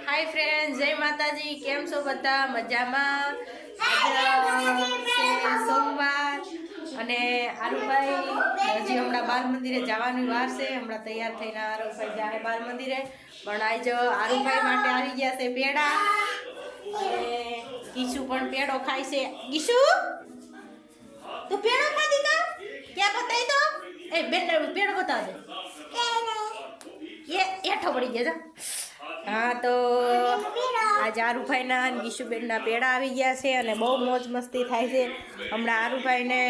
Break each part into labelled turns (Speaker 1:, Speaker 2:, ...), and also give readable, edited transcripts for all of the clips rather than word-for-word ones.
Speaker 1: Hi friends, जय माताजी। केम छो बधा मजामां? आज सोमवार અને આરુભાઈ હજી હમણાં બાલ મંદિરે જવાની વાર છે। હમણાં તૈયાર થઈને આરુભાઈ જાય બાલ મંદિરે, પણ આજ આરુભાઈ માટે આવી ગયા છે પેડા અને ગીશુ પણ પેડો ખાય છે। ગીશુ, તું પેડો ખાધી કા? ક્યાં બતાવી દો? એ બેન પેડો બતાવજે। એ હેઠો પડી ગયા। हाँ तो आज आरुभाईना गीशुबेनना पेड़ा आई गया है और बहुत मौज मस्ती थाय छे। हमणां आरुभाईने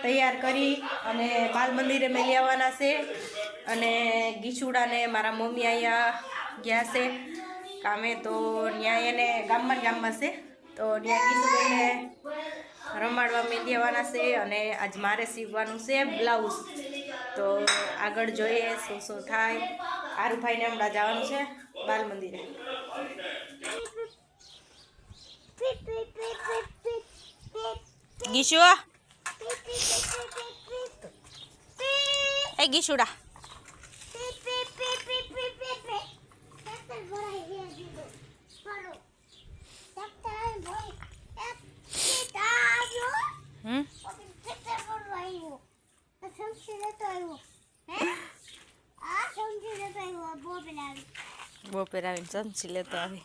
Speaker 1: तैयार करी अने बाल मंदिरे मेली आववाना छे अने गीशुडाने मारा मम्मी अहींया गया छे कामे, तो न्या एने गाममां छे तो न्या गीशुबेनने रमाडवा मेली आववाना छे अने आज मारे सीववानुं छे ब्लाउज। तो आगळ जोईए शुं शुं थाय। आरुभाईने हमणां जवानुं छे बाल मंदिरे। गीशु, ए गीशुड़ा, वो पेरावी समझी लेतो आवी।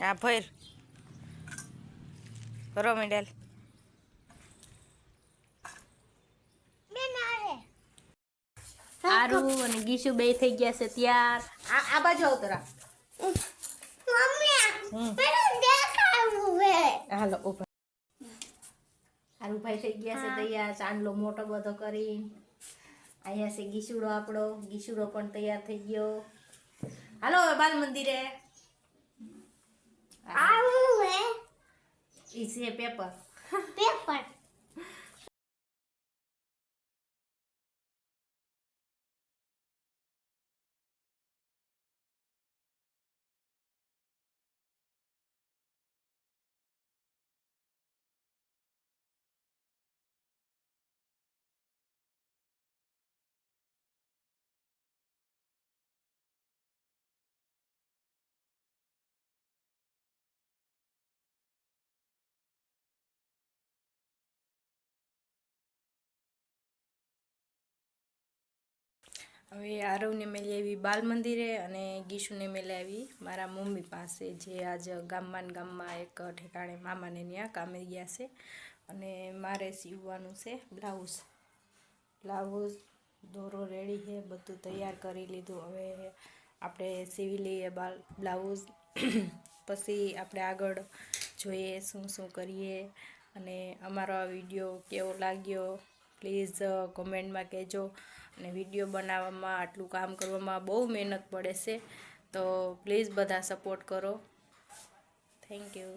Speaker 1: आ भैर करो मेडल आरु અને ગીશુ બે થઈ ગયા છે તૈયાર। આ બાજુ આવ તરા મમ્મી પેલો દેખાવું હે। હાલો ઉપર आरु भाई થઈ ગયા છે તૈયાર। ચાંદલો મોટો બધો કરી આયા છે ગીશુડો આપણો। ગીશુડો પણ તૈયાર થઈ ગયો। હાલો બાલ મંદિરે આવું હે। ઈ છે પેપર પેપર। હવે આરવને મેલી આવી બાલ મંદિરે અને ગીશુને મેલી આવી મારા મમ્મી પાસે, જે આજ ગામમાં એક ઠેકાણે મામાને ત્યાં કામે ગયા છે અને મારે સીવવાનું છે બ્લાઉઝ। દોરો રેડી છે, બધું તૈયાર કરી લીધું। હવે આપણે સીવી લઈએ બ્લાઉઝ પછી આપણે આગળ જોઈએ શું શું કરીએ। અને અમારો આ વિડીયો કેવો લાગ્યો પ્લીઝ કોમેન્ટમાં કહેજો। અને વિડીયો બનાવવામાં આટલું કામ કરવામાં બહુ મહેનત પડે છે, તો પ્લીઝ બધા સપોર્ટ કરો। Thank you.